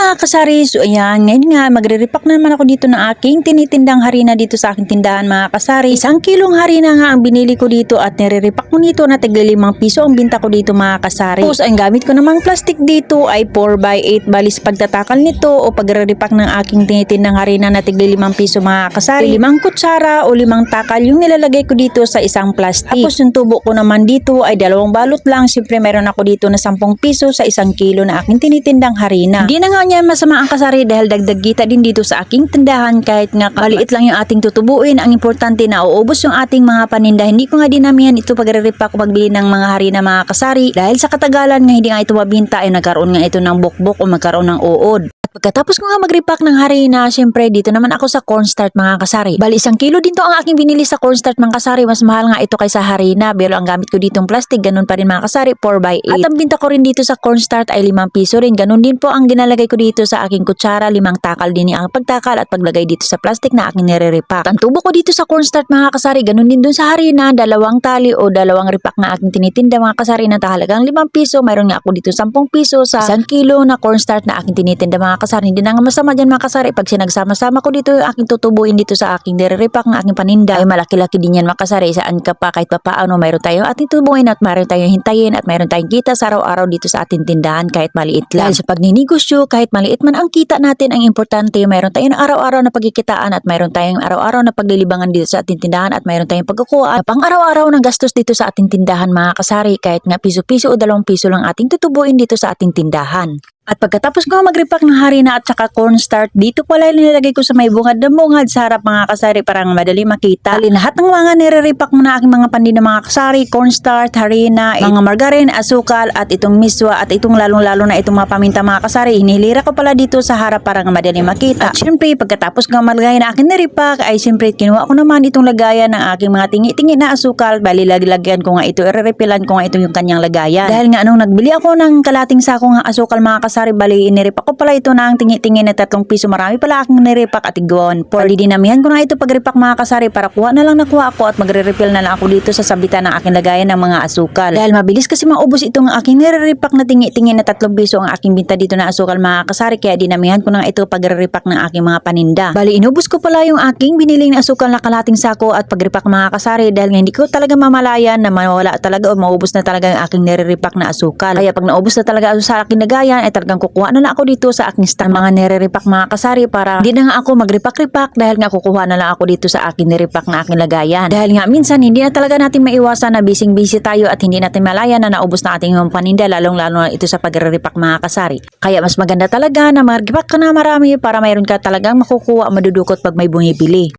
mga kasari, so ayan, ngayon nga magre-repack na naman ako dito ng aking tinitindang harina dito sa aking tindahan mga kasari. 1 kilong harina nga ang binili ko dito at nire-repack ko nito na tigli 5 piso ang binta ko dito mga kasari. Tapos ang gamit ko namang plastic dito ay 4x8 balis pagtatakal nito o pagre-repack ng aking tinitindang harina na tigli 5 piso mga kasari. 5 kutsara o 5 takal yung nilalagay ko dito sa isang plastic. Tapos yung tubo ko naman dito ay 2 balot lang. Siyempre meron ako dito na 10 piso sa 1 kilo na aking tinitindang harina. Hindi na nga niya masama ang kasari dahil dagdag kita din dito sa aking tindahan kahit nga maliit lang yung ating tutubuin. Ang importante na uubos yung ating mga paninda. Hindi ko nga dinamihan ito pagre-repack o pagbili ng mga harina mga kasari dahil sa katagalan nga hindi nga ito mabinta ay nagkaroon nga ito ng bukbok o magkaroon ng uod. Pagkatapos ko nga mag-repack ng harina, syempre dito naman ako sa cornstarch mga kasari. Bali 1 kilo din to ang aking binili sa cornstarch mga kasari. Mas mahal nga ito kaysa harina. Pero ang gamit ko dito ng plastic, ganun pa rin mga kasari, 4x8. At ang binta ko rin dito sa cornstarch ay 5 piso rin. Ganun din po ang ginalagay ko dito sa aking kutsara. 5 takal din ang pagtakal at paglagay dito sa plastic na aking nire-repack. Ang tubo ko dito sa cornstarch mga kasari, ganun din dun sa harina. 2 tali o 2 repack na aking tinitinda mga kasari na tahalagang 5 piso. Mayroon nga ako dito 10 piso sa 1 kilo na cornstarch na aking tinitinda mga kasari. Hindi na nga masama dyan mga kasari. Pag sinagsama-sama ko dito yung aking tutubuin dito sa aking nire-repack ng aking paninda ay malaki-laki din yan mga kasari. Saan ka pa kahit pa paano mayroon tayong ating tubuin at mayroon tayong hintayin at mayroon tayong kita sa araw-araw dito sa ating tindahan kahit maliit lang. Dahil sa pagninegosyo kahit maliit man ang kita natin, ang importante mayroon tayong araw-araw na pagkikitaan at mayroon tayong araw-araw na paglilibangan dito sa ating tindahan at mayroon tayong pagkukuha at pang araw-araw ng gastos dito sa ating tindahan mga kasari kahit nga piso-piso o 2 piso lang ating tutubuin dito sa ating tindahan. At pagkatapos ko mag-repack ng harina at saka cornstarch, dito pala nilagay ko sa may bungad na bungad sa harap mga kasari para madali makita. Lahat ng mga nire-repack mo na aking mga pandina mga kasari, cornstarch, harina, mga margarine, asukal at itong miswa at itong lalong-lalo na itong mga paminta mga kasari. Hinihilira ko pala dito sa harap para madali makita. At syempre pagkatapos ko malagay na aking nire-repack ay syempre kinuha ko naman itong lagayan ng aking mga tingi-tingi na asukal. Bali lagyan ko nga ito, i-refilan ko nga ito yung kanyang lagayan. Dahil nga anong nagbili ako ng kalating sako ng asukal mga kasari, bali inirepack ko pala ito ng tingi-tingi na 3 piso. Marami pala aking nirepack at igawon. Bali dinamihan ko na ito pag-repack mga kasari para kuha na lang nakuha ako at magre-refill na lang ako dito sa sabitan ng aking lagayan ng mga asukal. Dahil mabilis kasi maubos itong aking nire-repack na tingi-tingi na 3 piso ang aking binta dito na asukal mga kasari, kaya dinamihan ko na ito pag-repack ng aking mga paninda. Bali inubos ko pala yung aking biniling asukal na kalating sako at pag-repack mga kasari dahil nga hindi ko talaga mamalayan na mawala talaga o maubos na talaga yung aking nire-repack na asukal. Kaya pag naubos na talaga sa aking lagayan ay talagang kukuha na lang ako dito sa aking stand mga nire-repack mga kasari para hindi na nga ako mag-repack-repack dahil nga kukuha na lang ako dito sa aking nire-repack na aking lagayan. Dahil nga minsan hindi na talaga natin maiwasan na busy tayo at hindi natin malayan na naubos na ating mga paninda lalong-lalo na ito sa pag-repack mga kasari. Kaya mas maganda talaga na mag-repack ka na marami para mayroon ka talagang makukuha o madudukot pag may bumibili.